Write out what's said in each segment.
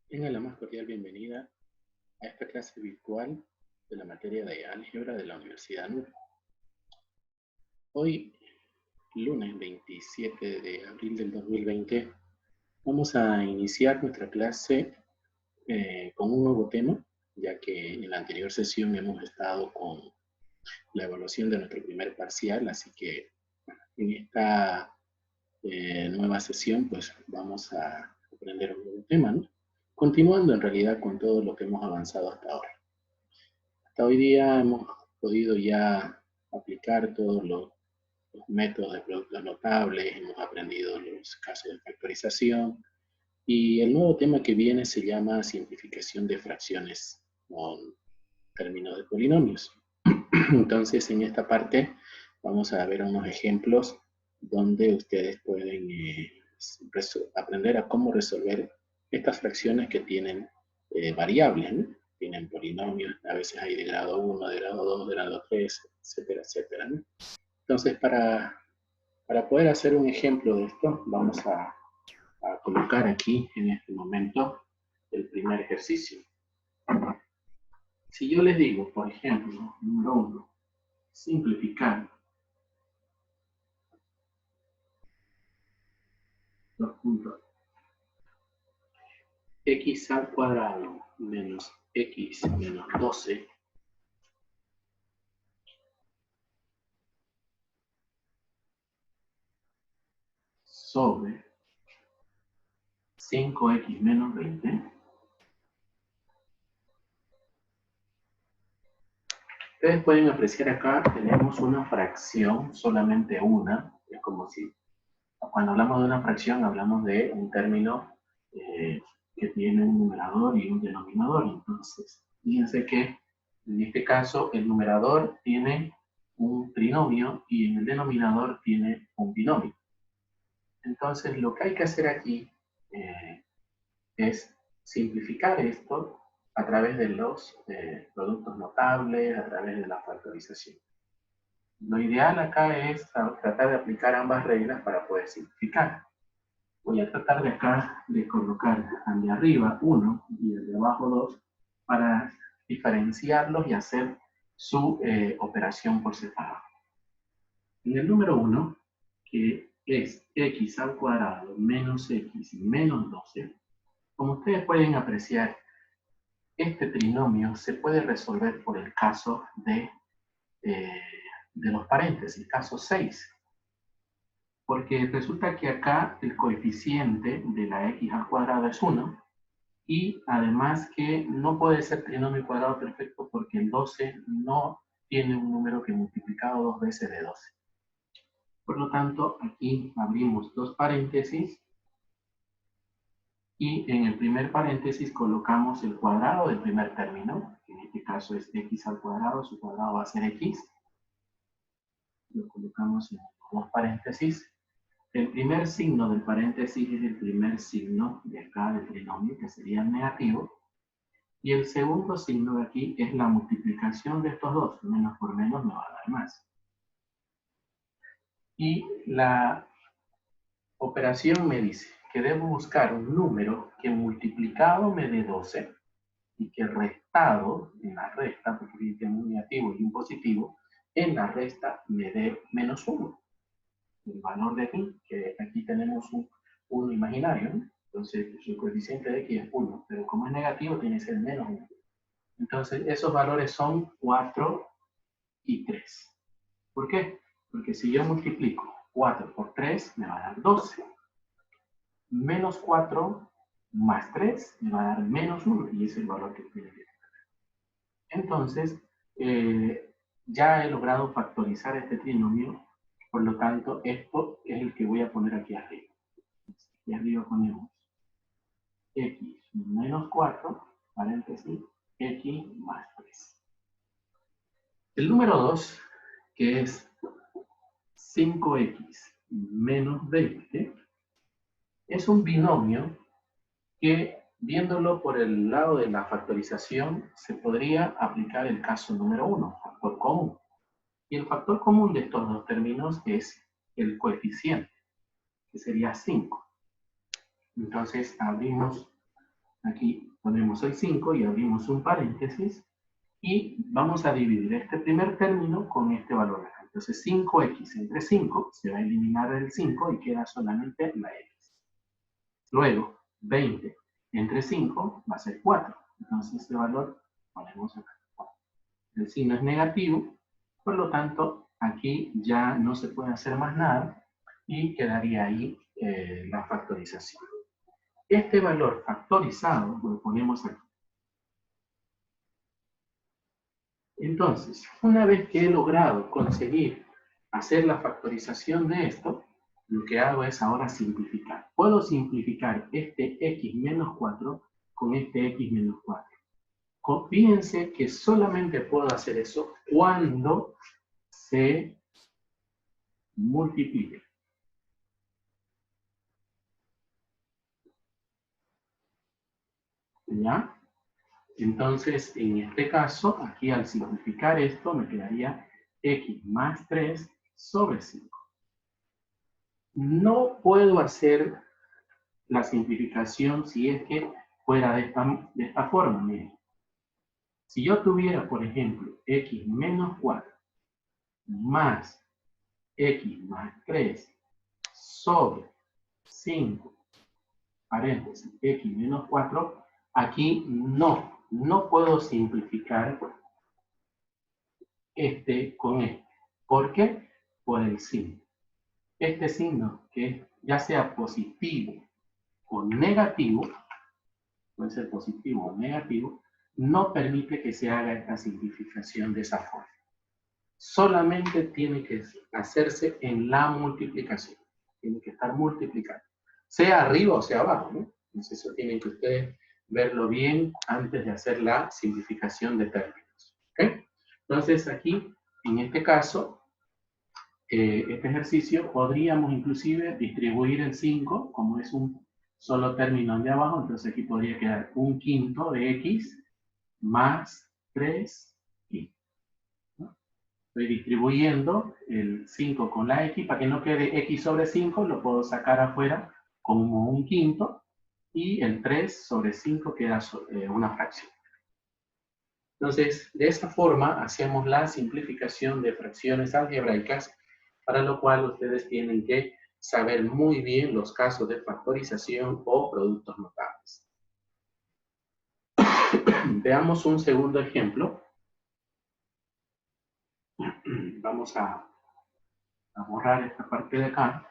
Tenga la más cordial bienvenida a esta clase virtual de la materia de álgebra de la Universidad NUR. Hoy, lunes 27 de abril del 2020, vamos a iniciar nuestra clase con un nuevo tema, ya que en la anterior sesión hemos estado con la evaluación de nuestro primer parcial, así que en esta nueva sesión pues vamos a aprender un nuevo tema, ¿no? Continuando en realidad con todo lo que hemos avanzado hasta ahora. Hasta hoy día hemos podido ya aplicar todos los métodos de productos notables, hemos aprendido los casos de factorización y el nuevo tema que viene se llama simplificación de fracciones con términos de polinomios. Entonces en esta parte vamos a ver unos ejemplos donde ustedes pueden aprender a cómo resolver estas fracciones que tienen variables, ¿no? Tienen polinomios, a veces hay de grado 1, de grado 2, de grado 3, etcétera, etcétera, ¿no? Entonces, para poder hacer un ejemplo de esto, vamos a colocar aquí, en este momento, el primer ejercicio. Si yo les digo, por ejemplo, número 1, simplificar los puntos x al cuadrado menos x menos 12 sobre 5x menos 20. Ustedes pueden apreciar acá, tenemos una fracción, solamente una. Es como si, cuando hablamos de una fracción, hablamos de un término que tiene un numerador y un denominador. Entonces, fíjense que en este caso el numerador tiene un trinomio y en el denominador tiene un binomio. Entonces, lo que hay que hacer aquí es simplificar esto a través de los productos notables, a través de la factorización. Lo ideal acá es tratar de aplicar ambas reglas para poder simplificar. Voy a tratar de acá de colocar al de arriba 1 y al de abajo 2 para diferenciarlos y hacer su operación por separado. En el número 1, que es x al cuadrado menos x menos 12, como ustedes pueden apreciar, este trinomio se puede resolver por el caso de los paréntesis, caso 6. Porque resulta que acá el coeficiente de la x al cuadrado es 1, y además que no puede ser trinomio cuadrado perfecto porque el 12 no tiene un número que multiplicado 2 veces de 12. Por lo tanto, aquí abrimos dos paréntesis y en el primer paréntesis colocamos el cuadrado del primer término, que en este caso es x al cuadrado, su cuadrado va a ser x. Lo colocamos en dos paréntesis. El primer signo del paréntesis es el primer signo de acá del trinomio, que sería negativo. Y el segundo signo de aquí es la multiplicación de estos dos. Menos por menos me va a dar más. Y la operación me dice que debo buscar un número que multiplicado me dé 12 y que restado en la resta, porque tengo un negativo y un positivo, en la resta me dé menos 1. El valor de aquí, que aquí tenemos un 1 imaginario, ¿no? Entonces su coeficiente de aquí es 1, pero como es negativo tiene que ser menos 1. Entonces esos valores son 4 y 3. ¿Por qué? Porque si yo multiplico 4 por 3 me va a dar 12. Menos 4 más 3 me va a dar menos 1 y ese es el valor que tiene que tener. Entonces, ya he logrado factorizar este trinomio, por lo tanto, esto es el que voy a poner aquí arriba. Aquí arriba ponemos x menos 4, paréntesis, x más 3. El número 2, que es 5x menos 20, es un binomio que, viéndolo por el lado de la factorización, se podría aplicar el caso número 1, factor común. Y el factor común de estos dos términos es el coeficiente, que sería 5. Entonces abrimos Aquí ponemos el 5 y abrimos un paréntesis. Y vamos a dividir este primer término con este valor acá. Entonces 5x entre 5 se va a eliminar el 5 y queda solamente la x. Luego 20 entre 5 va a ser 4. Entonces este valor ponemos acá. El signo es negativo, por lo tanto aquí ya no se puede hacer más nada y quedaría ahí la factorización. Este valor factorizado lo ponemos aquí. Entonces, una vez que he logrado conseguir hacer la factorización de esto, lo que hago es ahora simplificar. Puedo simplificar este x menos 4 con este x menos 4. Fíjense que solamente puedo hacer eso cuando se multiplique. ¿Ya? Entonces, en este caso, aquí al simplificar esto, me quedaría x más 3 sobre 5. No puedo hacer la simplificación si es que fuera de esta forma. Miren. Si yo tuviera, por ejemplo, x menos 4 más x más 3 sobre 5, paréntesis, x menos 4, aquí no puedo simplificar este con este. ¿Por qué? Por el signo. Este signo, que ya sea positivo o negativo, puede ser positivo o negativo, no permite que se haga esta simplificación de esa forma. Solamente tiene que hacerse en la multiplicación. Tiene que estar multiplicando. Sea arriba o sea abajo, ¿no? Entonces eso tienen que ustedes verlo bien antes de hacer la simplificación de términos. ¿Okay? Entonces aquí, en este caso, este ejercicio podríamos inclusive distribuir el 5, como es un solo término de abajo, entonces aquí podría quedar 1/5 de x más 3y. ¿No? Estoy distribuyendo el 5 con la x, para que no quede x sobre 5, lo puedo sacar afuera como 1/5, y el 3 sobre 5 queda una fracción. Entonces, de esta forma hacemos la simplificación de fracciones algebraicas, para lo cual ustedes tienen que saber muy bien los casos de factorización o productos notables. Veamos un segundo ejemplo. Vamos a borrar esta parte de acá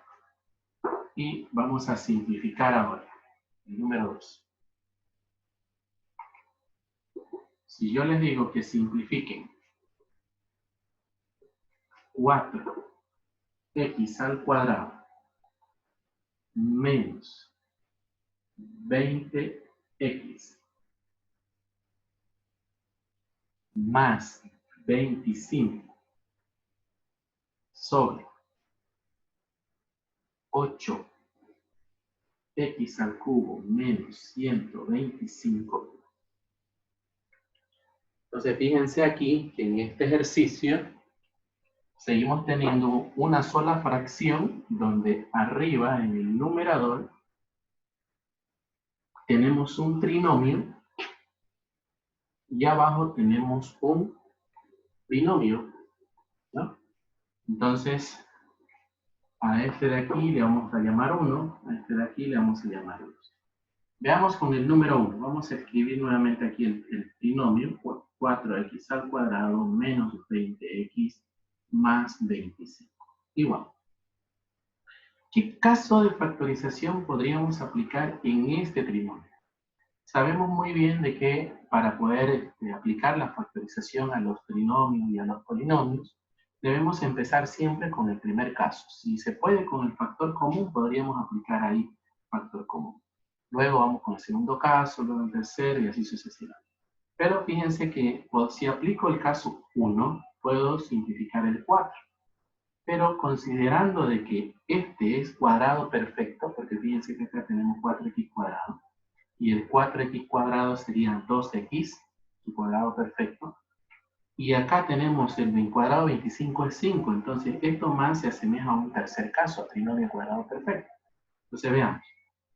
y vamos a simplificar ahora. El número 2. Si yo les digo que simplifiquen 4x al cuadrado menos 20x más 25 sobre 8x al cubo menos 125. Entonces fíjense aquí que en este ejercicio seguimos teniendo una sola fracción donde arriba en el numerador tenemos un trinomio y abajo tenemos un binomio, ¿no? Entonces, a este de aquí le vamos a llamar 1, a este de aquí le vamos a llamar 2. Veamos con el número 1. Vamos a escribir nuevamente aquí el trinomio, 4x al cuadrado menos 20x más 25. Igual. ¿Qué caso de factorización podríamos aplicar en este trinomio? Sabemos muy bien de que para poder aplicar la factorización a los trinomios y a los polinomios, debemos empezar siempre con el primer caso. Si se puede con el factor común, podríamos aplicar ahí factor común. Luego vamos con el segundo caso, luego el tercero y así sucesivamente. Pero fíjense que si aplico el caso 1, puedo simplificar el 4. Pero considerando de que este es cuadrado perfecto, porque fíjense que acá tenemos 4x cuadrado, y el 4x cuadrado sería 2x, su cuadrado perfecto, y acá tenemos el cuadrado 25 es 5, entonces esto más se asemeja a un tercer caso, a trinomio cuadrado perfecto. Entonces veamos,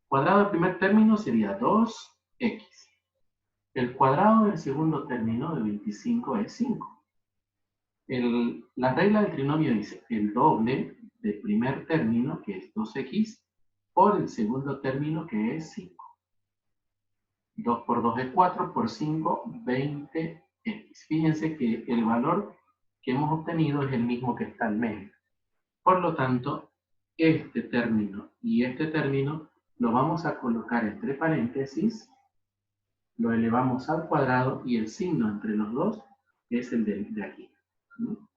cuadrado del primer término sería 2 x. El cuadrado del segundo término de 25 es 5. La regla del trinomio dice el doble del primer término, que es 2x, por el segundo término, que es 5. 2 por 2 es 4, por 5, 20x. Fíjense que el valor que hemos obtenido es el mismo que está al medio. Por lo tanto, este término y este término lo vamos a colocar entre paréntesis, lo elevamos al cuadrado y el signo entre los dos es el de aquí, ¿no?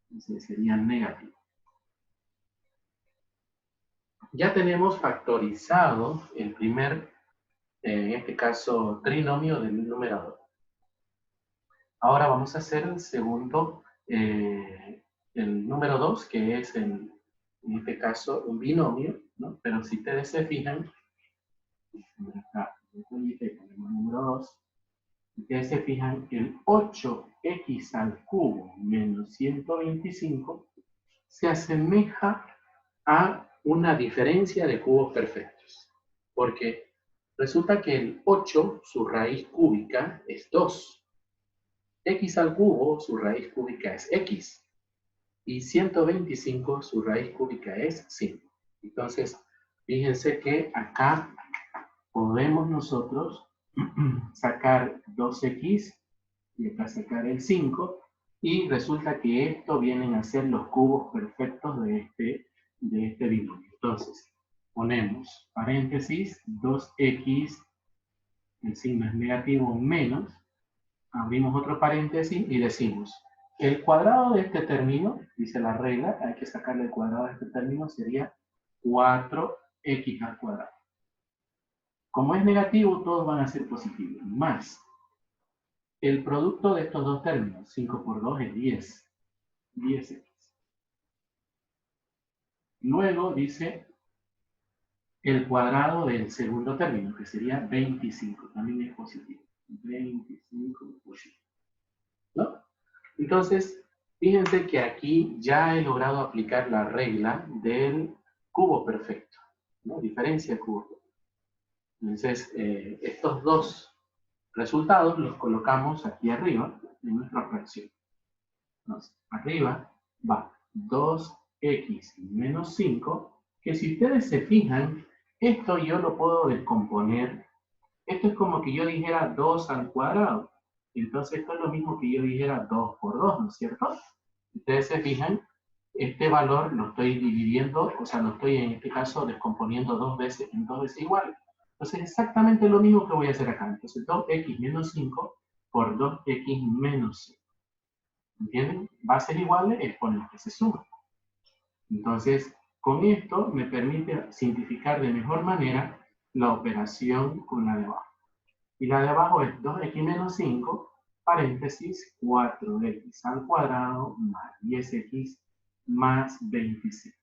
Entonces sería negativo. Ya tenemos factorizado el primer, en este caso, trinomio del numerador. Ahora vamos a hacer el segundo, el número 2, que es en este caso un binomio, ¿no? Pero si ustedes se fijan, acá, ponemos número 2, ustedes se fijan, el 8x al cubo menos 125 se asemeja a una diferencia de cubos perfectos. Porque resulta que el 8, su raíz cúbica es 2. X al cubo, su raíz cúbica es x. Y 125, su raíz cúbica es 5. Entonces, fíjense que acá podemos nosotros sacar 2x y acá sacar el 5, y resulta que esto vienen a ser los cubos perfectos de este binomio. Entonces, ponemos paréntesis, 2x, el signo es negativo, menos, abrimos otro paréntesis y decimos, el cuadrado de este término, dice la regla, hay que sacarle el cuadrado de este término, sería 4x al cuadrado. Como es negativo, todos van a ser positivos, más el producto de estos dos términos, 5 por 2 es 10, 10x. Luego dice el cuadrado del segundo término, que sería 25, también es positivo, 25 positivo, ¿no? Entonces, fíjense que aquí ya he logrado aplicar la regla del cubo perfecto, ¿no? Diferencia de cubo perfecto. Entonces, estos dos resultados los colocamos aquí arriba en nuestra fracción. Entonces, arriba va 2x menos 5, que si ustedes se fijan, esto yo lo puedo descomponer. Esto es como que yo dijera 2 al cuadrado. Entonces, esto es lo mismo que yo dijera 2 por 2, ¿no es cierto? Ustedes se fijan, este valor lo estoy dividiendo, o sea, lo estoy en este caso descomponiendo dos veces en dos veces iguales. Entonces, exactamente lo mismo que voy a hacer acá. Entonces, 2x menos 5 por 2x menos 5. ¿Entienden? Bases iguales, exponentes que se suman. Entonces, con esto me permite simplificar de mejor manera la operación con la de abajo. Y la de abajo es 2x menos 5, paréntesis, 4x al cuadrado más 10x más 25.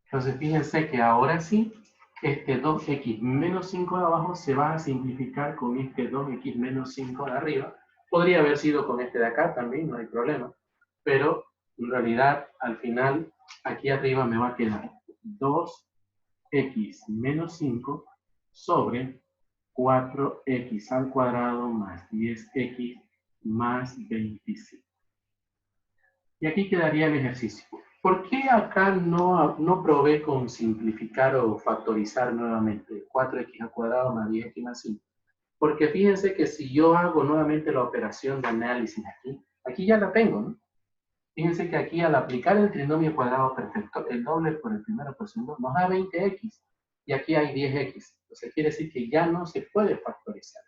Entonces, fíjense que ahora sí, este 2x menos 5 de abajo se va a simplificar con este 2x menos 5 de arriba. Podría haber sido con este de acá también, no hay problema. Pero, en realidad, al final, aquí arriba me va a quedar 2x menos 5 sobre 4x al cuadrado más 10x más 25. Y aquí quedaría el ejercicio. ¿Por qué acá no probé con simplificar o factorizar nuevamente 4x al cuadrado más 10x más 5? Porque fíjense que si yo hago nuevamente la operación de análisis aquí ya la tengo, ¿no? Fíjense que aquí al aplicar el trinomio cuadrado perfecto, el doble por el primero por el segundo nos da 20x. Y aquí hay 10x. Entonces quiere decir que ya no se puede factorizar.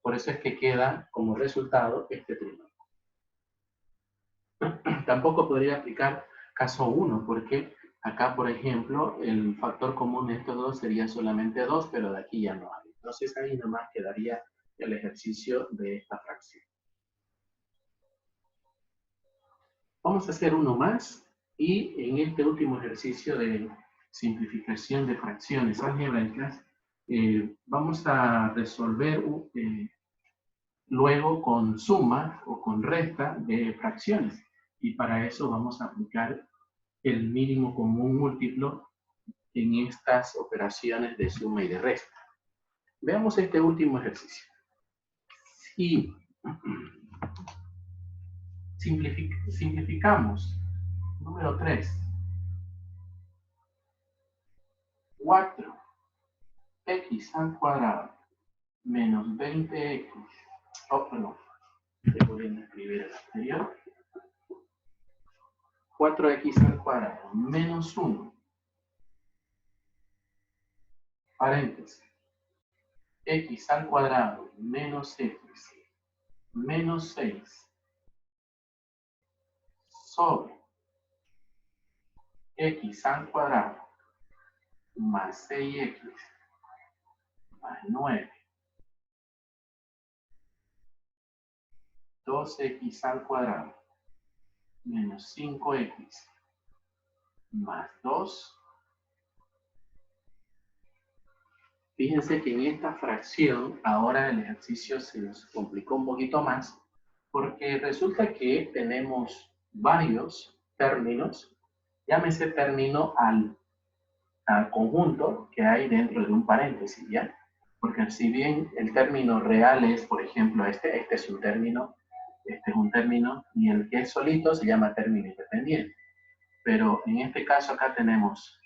Por eso es que queda como resultado este trinomio. Tampoco podría aplicar caso 1, porque acá, por ejemplo, el factor común de estos dos sería solamente 2, pero de aquí ya no hay. Entonces ahí nomás quedaría el ejercicio de esta fracción. Vamos a hacer uno más, y en este último ejercicio de simplificación de fracciones algebraicas, vamos a resolver luego con suma o con resta de fracciones. Y para eso vamos a aplicar el mínimo común múltiplo en estas operaciones de suma y de resta. Veamos este último ejercicio. Si simplificamos, número 3, 4x al cuadrado menos 20x, perdón, estoy volviendo a escribir el anterior, 4x al cuadrado menos 1, paréntesis, x al cuadrado menos x menos 6 sobre x al cuadrado más 6x más 9, 2x al cuadrado menos 5x más 2. Fíjense que en esta fracción ahora el ejercicio se nos complicó un poquito más porque resulta que tenemos varios términos, llámese término al conjunto que hay dentro de un paréntesis, ¿ya? Porque si bien el término real es, por ejemplo, este es un término, y el que es solito se llama término independiente. Pero en este caso acá tenemos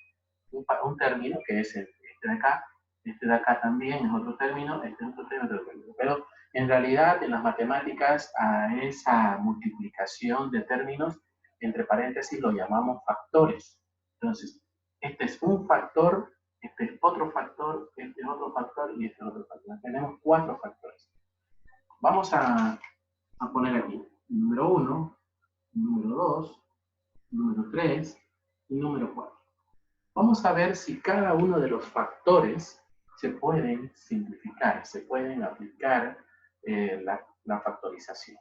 un término que es este de acá también es otro término, este es otro término. Pero en realidad en las matemáticas a esa multiplicación de términos entre paréntesis lo llamamos factores. Entonces, este es un factor, este es otro factor, este es otro factor y este es otro factor. Tenemos 4 factores. Vamos a poner aquí número 1, número 2, número 3 y número 4. Vamos a ver si cada uno de los factores se pueden simplificar, se pueden aplicar la factorización.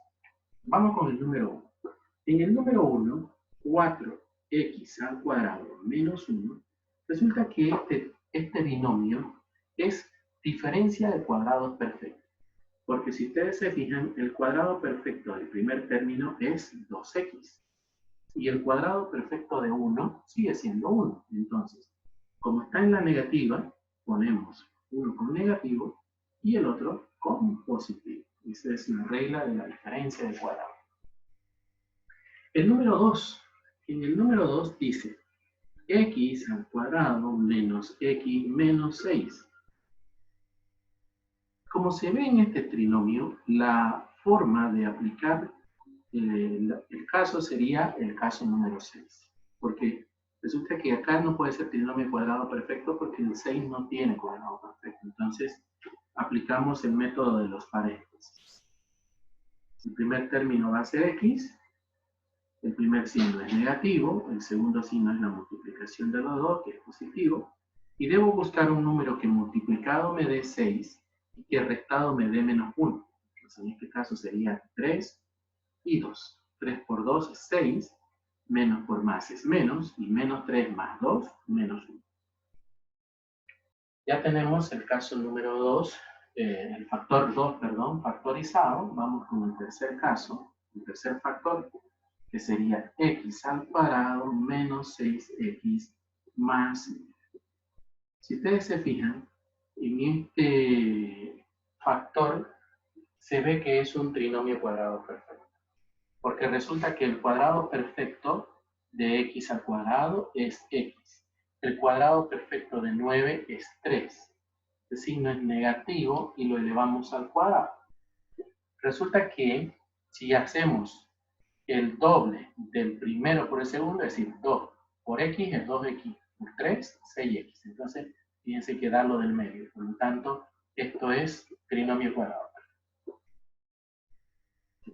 Vamos con el número 1. En el número 1, 4x al cuadrado menos 1, resulta que este binomio es diferencia de cuadrados perfectos. Porque si ustedes se fijan, el cuadrado perfecto del primer término es 2x. Y el cuadrado perfecto de 1 sigue siendo 1. Entonces, como está en la negativa, ponemos uno con negativo y el otro con positivo. Esa es la regla de la diferencia de cuadrado. El número 2. En el número 2 dice x al cuadrado menos x menos 6. Como se ve en este trinomio, la forma de aplicar el caso sería el caso número 6. Porque resulta que acá no puede ser trinomio cuadrado perfecto porque el 6 no tiene cuadrado perfecto. Entonces, aplicamos el método de los paréntesis. El primer término va a ser x, el primer signo es negativo, el segundo signo es la multiplicación de los dos, que es positivo, y debo buscar un número que multiplicado me dé 6 y que restado me dé menos 1. Entonces, en este caso sería 3 y 2. 3 por 2 es 6, menos por más es menos, y menos 3 más 2, menos 1. Ya tenemos el caso número 2, el factor 2, perdón, factorizado. Vamos con el tercer caso, el tercer factor, que sería x al cuadrado menos 6x más 1. Si ustedes se fijan, en este factor se ve que es un trinomio cuadrado perfecto. Porque resulta que el cuadrado perfecto de x al cuadrado es x. El cuadrado perfecto de 9 es 3. El signo es negativo y lo elevamos al cuadrado. Resulta que si hacemos el doble del primero por el segundo, es decir, 2 por x es 2x, por 3, 6x. Entonces, fíjense que da lo del medio. Por lo tanto, esto es trinomio cuadrado.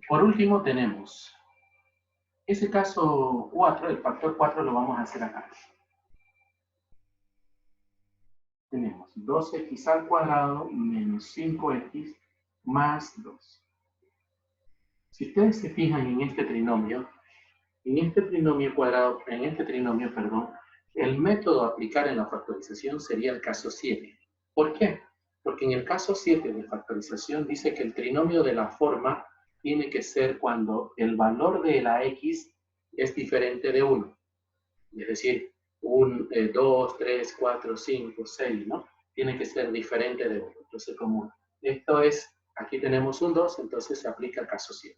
Por último, tenemos ese caso 4, el factor 4 lo vamos a hacer acá. Tenemos 2x al cuadrado menos 5x más 2. Si ustedes se fijan en este trinomio, el método a aplicar en la factorización sería el caso 7. ¿Por qué? Porque en el caso 7 de factorización dice que el trinomio de la forma tiene que ser cuando el valor de la x es diferente de 1. Es decir, 2, 3, 4, 5, 6, ¿no? tiene que ser diferente de 1. Entonces, como esto es, aquí tenemos un 2, entonces se aplica el caso 100.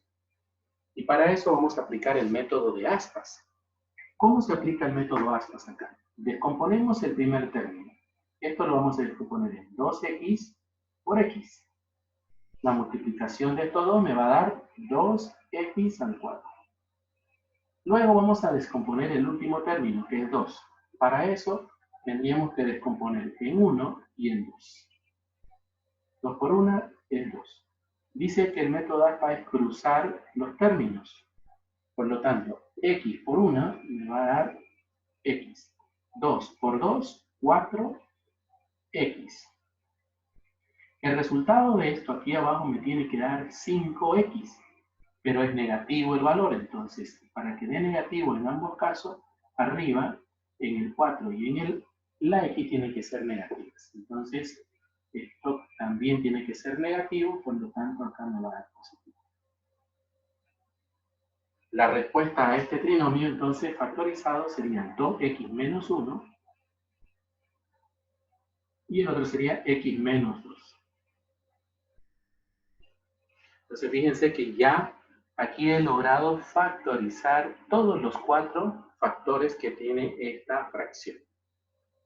Y para eso vamos a aplicar el método de aspas. ¿Cómo se aplica el método aspas acá? Descomponemos el primer término. Esto lo vamos a descomponer en 2x por x. La multiplicación de estos dos me va a dar 2x al cuadrado. Luego vamos a descomponer el último término, que es 2. Para eso tendríamos que descomponer en 1 y en 2. 2 por 1 es 2. Dice que el método aspa es cruzar los términos. Por lo tanto, x por 1 me va a dar x. 2 por 2, 4x. El resultado de esto aquí abajo me tiene que dar 5x, pero es negativo el valor. Entonces, para que dé negativo en ambos casos, arriba, en el 4 y en la x tiene que ser negativas. Entonces, esto también tiene que ser negativo, por lo tanto acá me va a dar positivo. La respuesta a este trinomio, entonces, factorizado sería 2x menos 1 y el otro sería x menos 2. Entonces, fíjense que ya aquí he logrado factorizar todos los 4 factores que tiene esta fracción.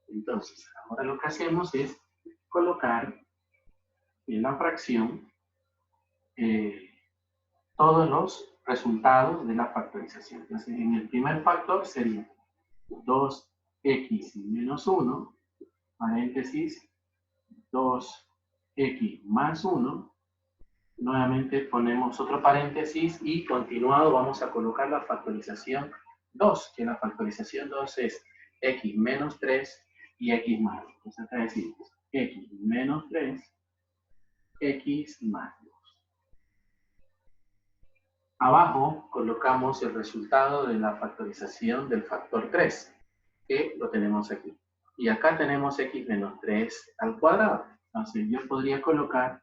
Entonces, ahora lo que hacemos es colocar en la fracción todos los resultados de la factorización. Entonces, en el primer factor sería 2x menos 1, paréntesis, 2x más 1, nuevamente ponemos otro paréntesis y continuado vamos a colocar la factorización 2, que la factorización 2 es x menos 3 y x más 2. Entonces acá decimos x menos 3, x más 2. Abajo colocamos el resultado de la factorización del factor 3, que lo tenemos aquí. Y acá tenemos x menos 3 al cuadrado. Entonces yo podría colocar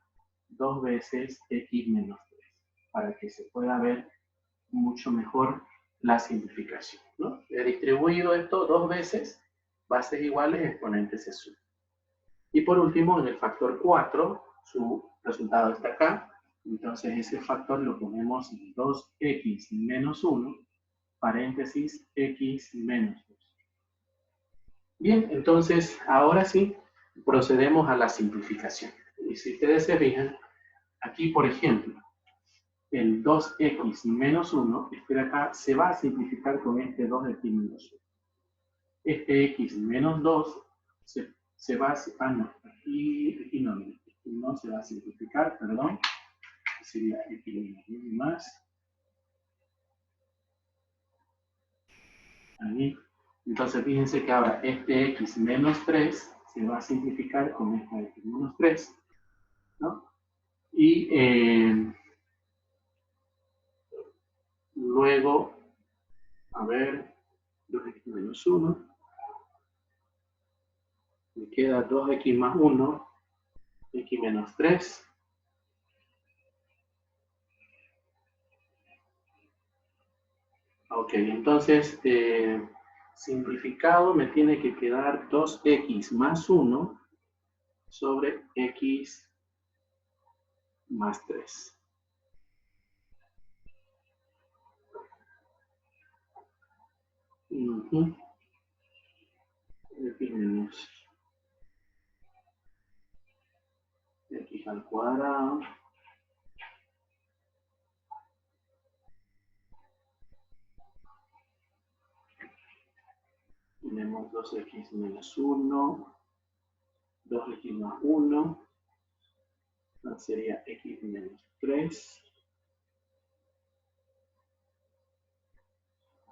2 veces x menos 3, para que se pueda ver mucho mejor la simplificación, ¿no? He distribuido esto 2 veces, bases iguales, exponentes se suman. Y por último, en el factor 4, su resultado está acá, entonces ese factor lo ponemos en 2x menos 1, paréntesis, x menos 2. Bien, entonces, ahora sí, procedemos a la simplificación. Y si ustedes se fijan, aquí, por ejemplo, el 2x menos 1, este de acá, se va a simplificar con este 2x menos 1. Este x menos 2 se va a... Ah, no, aquí no se va a simplificar, perdón. Sería x menos 1 más. Ahí. Entonces, fíjense que ahora este x menos 3 se va a simplificar con esta x menos 3, ¿no? Y luego, a ver, 2x menos 1, me queda 2x más 1, x menos 3. Ok, entonces, simplificado me tiene que quedar 2x más 1 sobre x más 3. X menos x al cuadrado. Tenemos 2x menos 1, 2x más 1, sería x menos 3.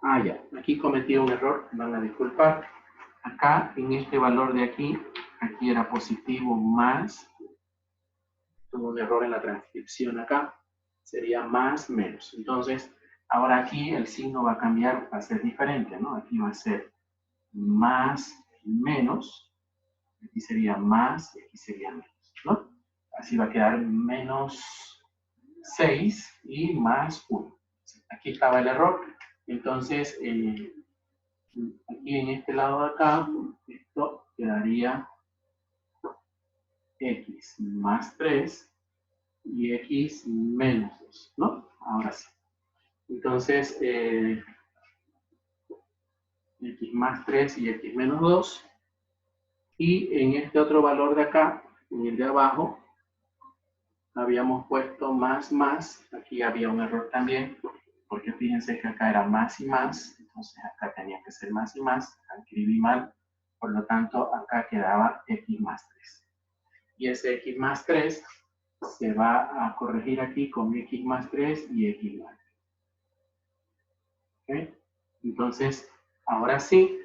Ah, ya, aquí cometí un error, van a disculpar. Acá, en este valor de aquí era positivo más, tuve un error en la transcripción acá, sería más menos. Entonces, ahora aquí el signo va a cambiar, va a ser diferente, ¿no? Aquí va a ser más menos, aquí sería más, y aquí sería menos, ¿no? Así va a quedar menos 6 y más 1. Aquí estaba el error. Entonces, aquí en este lado de acá, esto quedaría x más 3 y x menos 2, ¿no? Ahora sí. Entonces, x más 3 y x menos 2. Y en este otro valor de acá, en el de abajo, habíamos puesto más, aquí había un error también, porque fíjense que acá era más y más, entonces acá tenía que ser más y más, escribí mal, por lo tanto acá quedaba x más 3. Y ese x más 3 se va a corregir aquí con x más 3 y x más 3. ¿Okay? Entonces, ahora sí,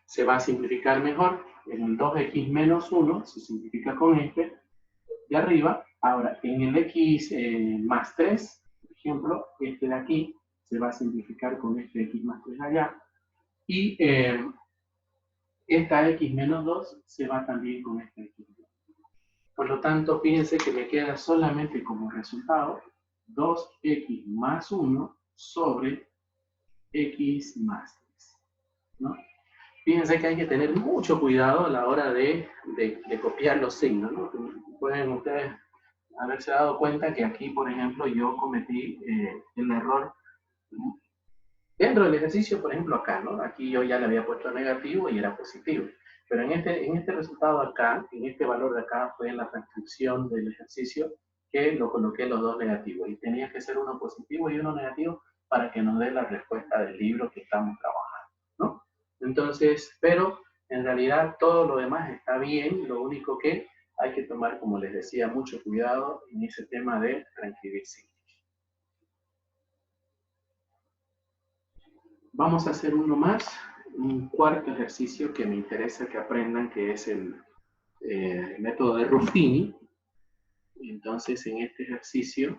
se va a simplificar mejor. El 2x menos 1 se simplifica con este de arriba. Ahora, en el x más 3, por ejemplo, este de aquí se va a simplificar con este x más 3 allá. Y esta x menos 2 se va también con este x. Por lo tanto, fíjense que me queda solamente como resultado 2x más 1 sobre x más 3, ¿no? Fíjense que hay que tener mucho cuidado a la hora de copiar los signos, ¿no? Pueden ustedes haberse dado cuenta que aquí, por ejemplo, yo cometí el error dentro del ejercicio, por ejemplo, acá, ¿no? Aquí yo ya le había puesto negativo y era positivo. Pero en este resultado acá, en este valor de acá, fue en la transcripción del ejercicio que lo coloqué los dos negativos. Y tenía que ser uno positivo y uno negativo para que nos dé la respuesta del libro que estamos trabajando, ¿no? Entonces, pero en realidad todo lo demás está bien, lo único que hay que tomar, como les decía, mucho cuidado en ese tema de transcribir signos. Vamos a hacer uno más, un cuarto ejercicio que me interesa que aprendan, que es el método de Ruffini. Entonces, en este ejercicio,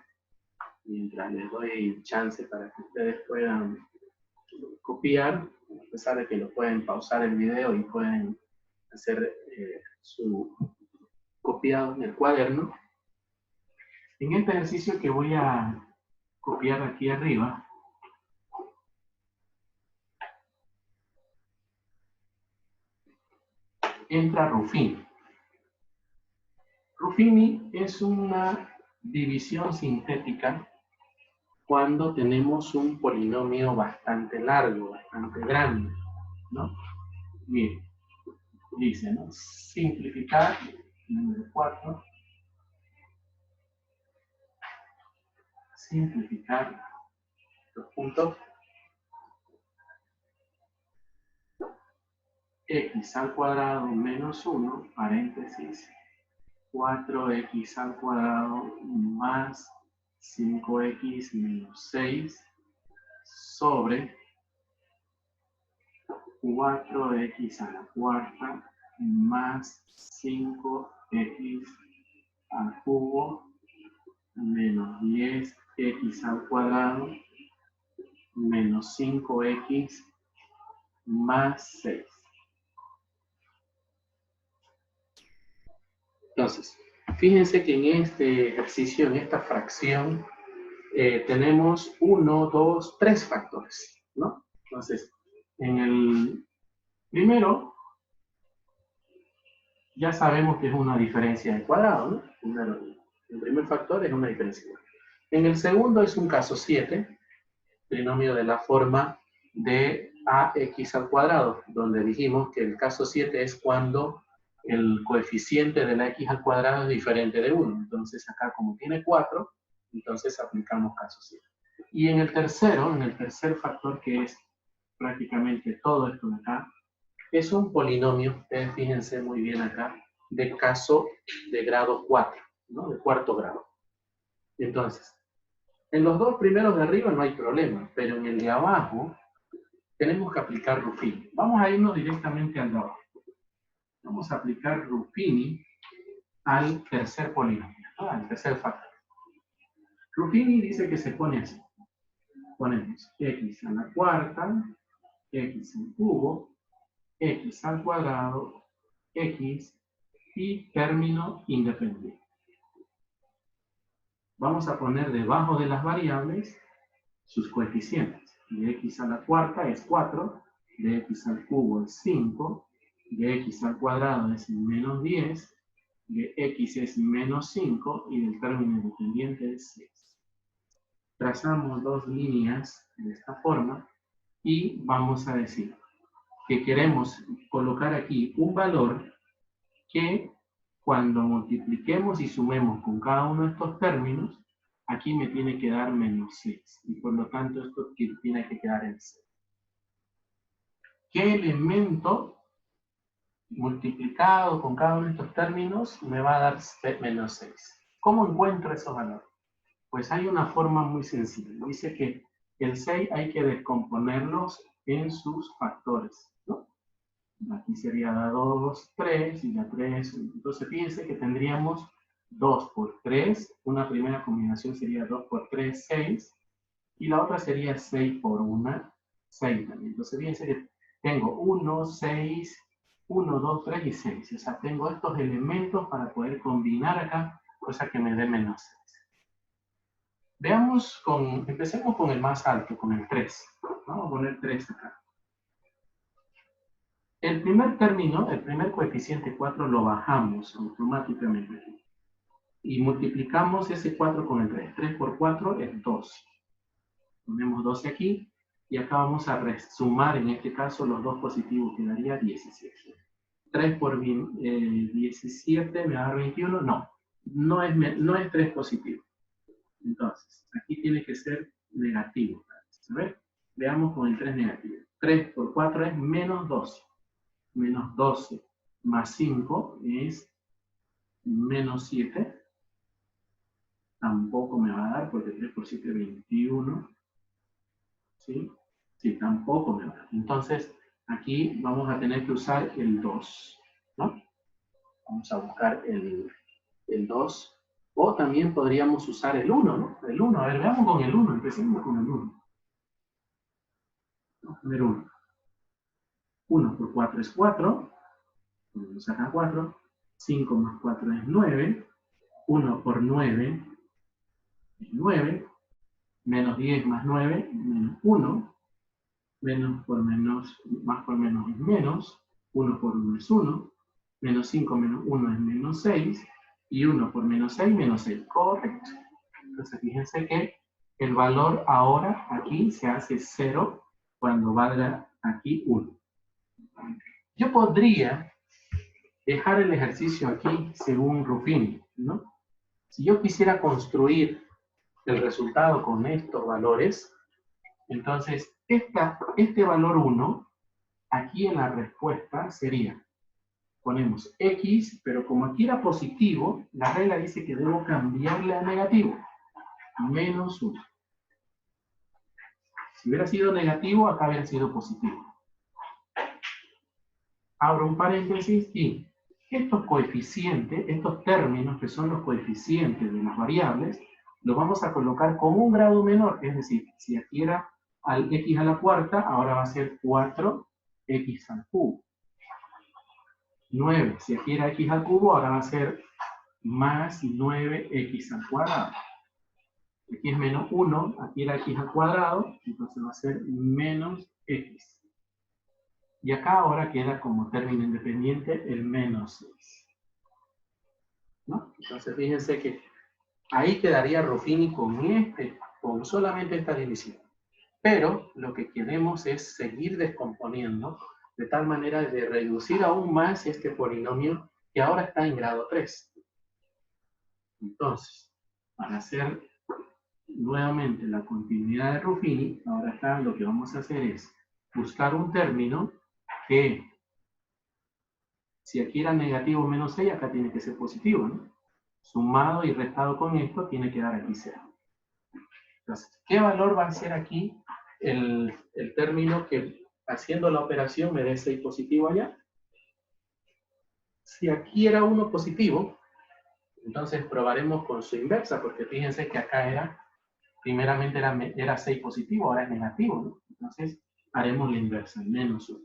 mientras les doy chance para que ustedes puedan copiar, a pesar de que lo pueden pausar el video y pueden hacer su copiado en el cuaderno. En este ejercicio que voy a copiar aquí arriba, entra Ruffini. Ruffini es una división sintética cuando tenemos un polinomio bastante largo, bastante grande, ¿no? Bien, dice, ¿no? Simplificar, número 4, simplificar los puntos x al cuadrado menos 1, paréntesis, 4x al cuadrado más 5x menos 6 sobre 4x a la cuarta más 5x al cubo menos 10x al cuadrado menos 5x más 6. Entonces, fíjense que en este ejercicio, en esta fracción, tenemos 1, 2, 3 factores, ¿no? Entonces, en el primero, ya sabemos que es una diferencia de cuadrado, ¿no? El primer factor es una diferencia de cuadrado. En el segundo es un caso 7, trinomio de la forma de ax al cuadrado, donde dijimos que el caso 7 es cuando el coeficiente de la x al cuadrado es diferente de 1. Entonces acá como tiene 4, entonces aplicamos caso 7. Y en el tercer factor, que es prácticamente todo esto de acá, es un polinomio, ustedes fíjense muy bien acá, de caso de grado 4, ¿no? De cuarto grado. Entonces, en los dos primeros de arriba no hay problema, pero en el de abajo tenemos que aplicar Ruffini. Vamos a irnos directamente al de abajo. Vamos a aplicar Ruffini al tercer polinomio, ¿no? Al tercer factor. Ruffini dice que se pone así. Ponemos x a la cuarta, x al cubo, x al cuadrado, x y término independiente. Vamos a poner debajo de las variables sus coeficientes. De x a la cuarta es 4, de x al cubo es 5, de x al cuadrado es menos 10 de x es menos 5 y del término independiente es 6. Trazamos dos líneas de esta forma y vamos a decir que queremos colocar aquí un valor que cuando multipliquemos y sumemos con cada uno de estos términos, aquí me tiene que dar menos 6. Y por lo tanto esto tiene que quedar en 6. ¿Qué elemento multiplicado con cada uno de estos términos me va a dar menos 6? ¿Cómo encuentro esos valores? Pues hay una forma muy sencilla. Dice que el 6 hay que descomponerlos en sus factores, ¿no? Aquí sería la 2, 3 y la 3. Entonces fíjense que tendríamos 2 por 3. Una primera combinación sería 2 por 3, 6. Y la otra sería 6 por 1, 6 también. Entonces fíjense que tengo 1, 6, 1, 2, 3 y 6. O sea, tengo estos elementos para poder combinar acá, cosa que me dé menos 6. Empecemos con el más alto, con el 3. Vamos a poner 3 acá. El primer término, el primer coeficiente 4 lo bajamos automáticamente. Y multiplicamos ese 4 con el 3. 3 por 4 es 2. Ponemos 12 aquí. Y acá vamos a sumar, en este caso, los dos positivos, que daría 17. 3 por 17 me va a dar 21. No es 3 positivo. Entonces, aquí tiene que ser negativo. A ver, veamos con el 3 negativo. 3 por 4 es menos 12. Menos 12 más 5 es menos 7. Tampoco me va a dar porque 3 por 7 es 21. ¿Sí? Sí, tampoco me va a dar. Entonces, aquí vamos a tener que usar el 2. ¿No? Vamos a buscar el 2. O también podríamos usar el 1, ¿no? El 1, a ver, veamos con el 1. Empecemos con el 1. Vamos a poner 1. 1 por 4 es 4. Vamos a sacar 4. 5 más 4 es 9. 1 por 9 es 9. Menos 10 más 9, menos 1. Menos por menos, más por menos es menos. 1 por 1 es 1. Menos 5 menos 1 es menos 6. Y 1 por menos 6, menos 6. Correcto. Entonces fíjense que el valor ahora aquí se hace 0 cuando valga aquí 1. Yo podría dejar el ejercicio aquí según Ruffini, ¿no? Si yo quisiera construir el resultado con estos valores, entonces este valor 1, aquí en la respuesta sería, ponemos x, pero como aquí era positivo, la regla dice que debo cambiarle a negativo, menos 1. Si hubiera sido negativo, acá hubiera sido positivo. Abro un paréntesis y estos coeficientes, estos términos que son los coeficientes de las variables, los vamos a colocar con un grado menor, es decir, si aquí era al x a la cuarta, ahora va a ser 4x al cubo. 9, si aquí era x al cubo, ahora va a ser más 9x al cuadrado. Aquí es menos 1, aquí era x al cuadrado, entonces va a ser menos x. Y acá ahora queda como término independiente el menos 6. ¿No? Entonces fíjense que ahí quedaría Ruffini con solamente esta división. Pero lo que queremos es seguir descomponiendo de tal manera de reducir aún más este polinomio que ahora está en grado 3. Entonces, para hacer nuevamente la continuidad de Ruffini, ahora acá lo que vamos a hacer es buscar un término que, si aquí era negativo menos 6, acá tiene que ser positivo, ¿no? Sumado y restado con esto, tiene que dar aquí 0. Entonces, ¿qué valor va a ser aquí el término que haciendo la operación me dé 6 positivo allá? Si aquí era 1 positivo, entonces probaremos con su inversa, porque fíjense que acá primeramente era 6 positivo, ahora es negativo, ¿no? Entonces, haremos la inversa, menos 1.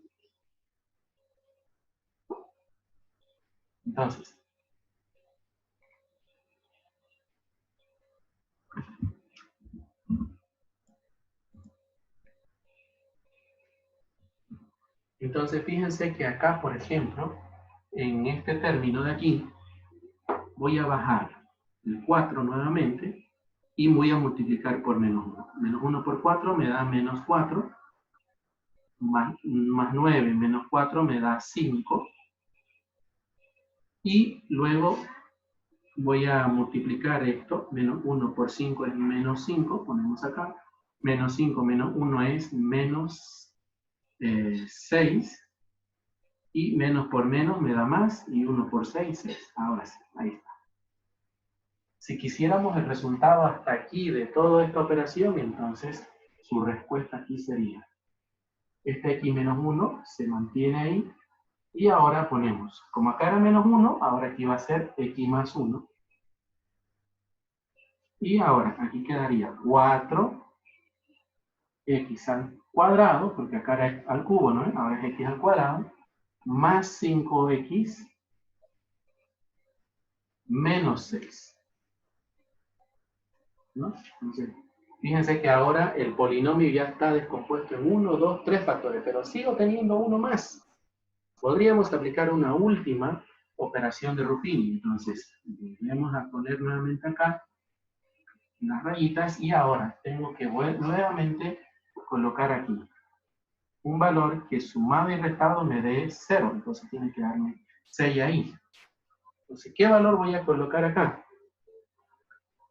Entonces, fíjense que acá, por ejemplo, en este término de aquí, voy a bajar el 4 nuevamente y voy a multiplicar por menos 1. Menos 1 por 4 me da menos 4, más 9 menos 4 me da 5, y luego voy a multiplicar esto, menos 1 por 5 es menos 5, ponemos acá, menos 5 menos 1 es menos 6, y menos por menos me da más, y 1 por 6 es, ahora sí, ahí está. Si quisiéramos el resultado hasta aquí de toda esta operación, entonces su respuesta aquí sería, este x menos 1 se mantiene ahí, y ahora ponemos, como acá era menos 1, ahora aquí va a ser x más 1, y ahora aquí quedaría 4x al cuadrado, porque acá era al cubo, ¿no? Ahora es x al cuadrado, más 5x menos 6. ¿No? Entonces, fíjense que ahora el polinomio ya está descompuesto en 1, 2, 3 factores, pero sigo teniendo uno más. Podríamos aplicar una última operación de Ruffini. Entonces, volvemos a poner nuevamente acá las rayitas, y ahora tengo que nuevamente colocar aquí un valor que sumado y restado me dé 0. Entonces tiene que darme 6 ahí. Entonces, ¿qué valor voy a colocar acá?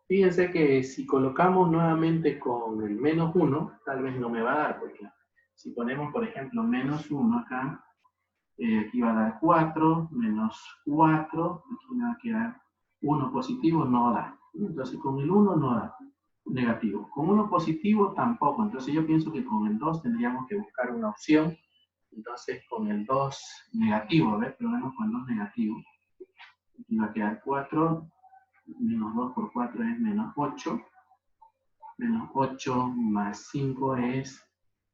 Fíjense que si colocamos nuevamente con el menos 1, tal vez no me va a dar, porque si ponemos, por ejemplo, menos 1 acá, aquí va a dar 4, menos 4, aquí me va a quedar 1 positivo, no da. Entonces con el 1 no da, negativo. Con 1 positivo tampoco, entonces yo pienso que con el 2 tendríamos que buscar una opción. Entonces con el 2 negativo, a ver, probemos con el 2 negativo. Aquí va a quedar 4, menos 2 por 4 es menos 8. Menos 8 más 5 es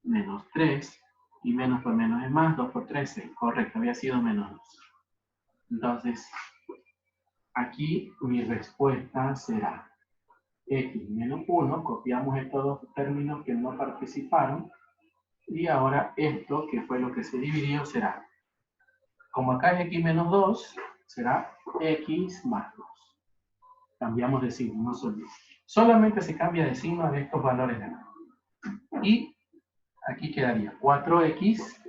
menos 3. Y menos por menos es más, 2 por 3 es correcto, había sido menos 2. Entonces, aquí mi respuesta será x menos 1, copiamos estos dos términos que no participaron, y ahora esto, que fue lo que se dividió, será, como acá es x menos 2, será x más 2. Cambiamos de signo, no solo. Solamente se cambia de signo de estos valores de acá. Y aquí quedaría 4x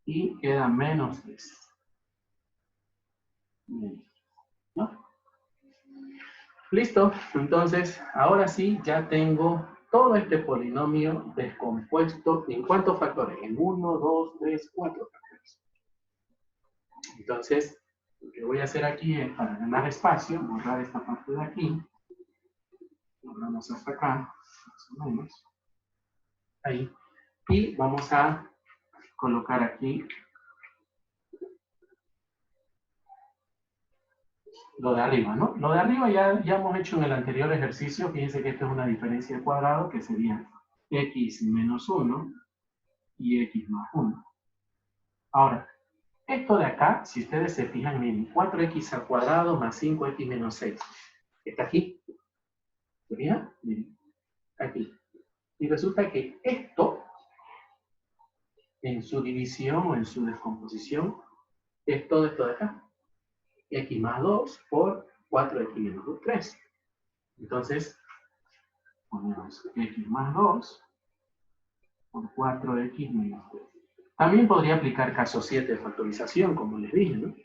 y queda menos 3. ¿No? Listo, entonces ahora sí ya tengo todo este polinomio descompuesto. ¿En cuántos factores? En 1, 2, 3, 4 factores. Entonces, lo que voy a hacer aquí es, para ganar espacio, borrar esta parte de aquí. Borramos hasta acá, más o menos. Ahí. Y vamos a colocar aquí lo de arriba, ¿no? Lo de arriba ya hemos hecho en el anterior ejercicio. Fíjense que esto es una diferencia de cuadrado, que sería x menos 1 y x más 1. Ahora, esto de acá, si ustedes se fijan, miren, 4x al cuadrado más 5x menos 6. Está aquí. ¿Se fijan? Miren, aquí. Y resulta que esto, en su división o en su descomposición, es todo esto de acá. X más 2 por 4x menos 2, 3. Entonces, ponemos x más 2 por 4x menos 3. También podría aplicar caso 7 de factorización, como les dije, ¿no?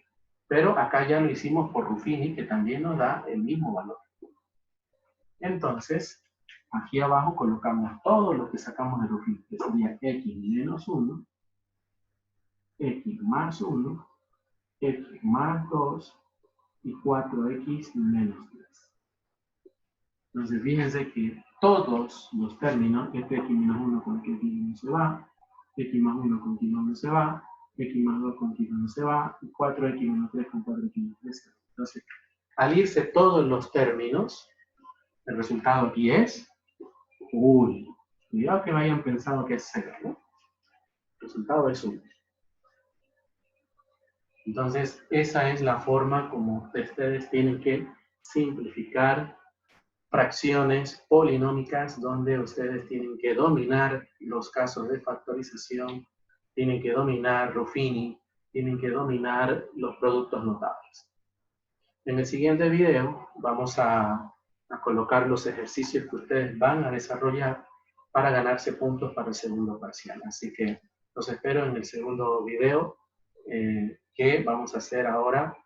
Pero acá ya lo hicimos por Ruffini, que también nos da el mismo valor. Entonces, aquí abajo colocamos todo lo que sacamos de Ruffini, que sería x menos 1, x más 1, x más 2 y 4x menos 3. Entonces, fíjense que todos los términos, este x menos 1 con x menos 1 se va, x más 1 con x más 1 se va, x más 2 con x más 1 se va, y 4x menos 3 con 4x menos 3 se va. Entonces, al irse todos los términos, el resultado aquí es, cuidado que no hayan pensado que es 0, ¿no? El resultado es 1. Entonces, esa es la forma como ustedes tienen que simplificar fracciones polinómicas, donde ustedes tienen que dominar los casos de factorización, tienen que dominar Ruffini, tienen que dominar los productos notables. En el siguiente video vamos a colocar los ejercicios que ustedes van a desarrollar para ganarse puntos para el segundo parcial. Así que los espero en el segundo video, que vamos a hacer ahora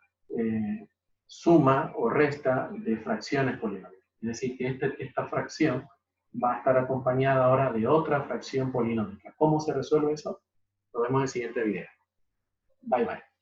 suma o resta de fracciones polinomiales. Es decir, que esta fracción va a estar acompañada ahora de otra fracción polinómica. ¿Cómo se resuelve eso? Lo vemos en el siguiente video. Bye, bye.